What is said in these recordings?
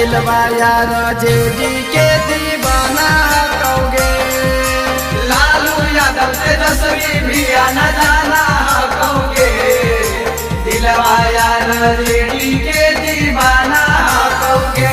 दिलवा यार जेडी के दीवाना कहोगे। लालू यादव तेजस्वी भी आना जाना कहोगे। दिलवा यार जेडी के दीवाना कहोगे।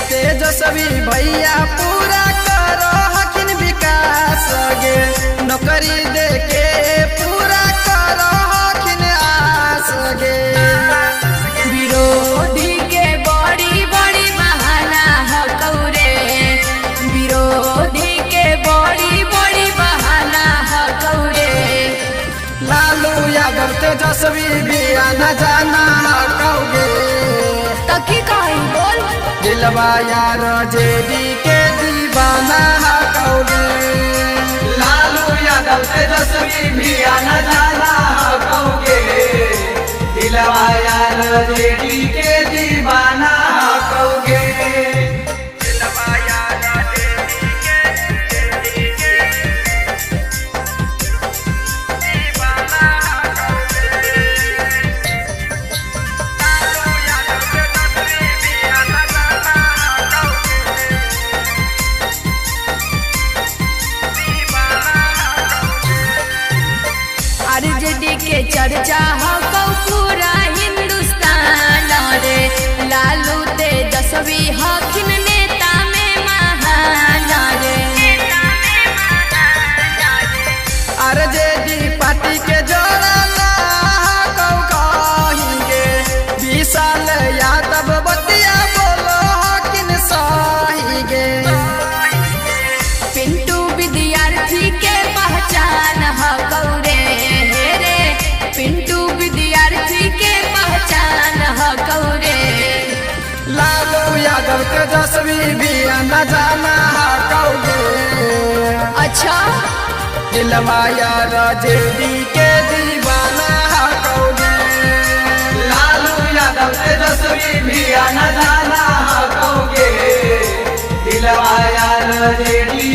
तेजस्वी भैया पूरा करो हकिन विकास गे। नौकरी दे के पूरा करो हकिन आस गे। विरोधी के बड़ी बड़ी बहाना हकौरे। विरोधी के बड़ी बड़ी बहाना हकौरे। लालू यादव तेजस्वी भी आना जाना कहोगे। तो की कही बोल। दिलवा यार जेडी के दीवाना कहोगे। लालू यादव तेजस्वी भी आना जाना कहोगे। दिलवा यार जेडी के दीवाना कहोगे। आरजेडी के चर्चा हो पूरा हिंदुस्तान रे। लालू तेजस्वी हखिन नेता में महान रे। आरजेडी पार्टी के जोड़ा कहेंगे। विशाल यादव बतिया बोलो हकिन सही गे। पिंटू विद्यार्थी के पहचान हकौरे। पिंटू विद्यार्थी के पहचान हकौरे। लालू यादव तेजस्वी भी आना जाना कहोगे। अच्छा दिलवा यार जेडी के दीवाना कहोगे। लालू यादव तेजस्वी भी आना जाना कहोगे। दिलवा यार जेडी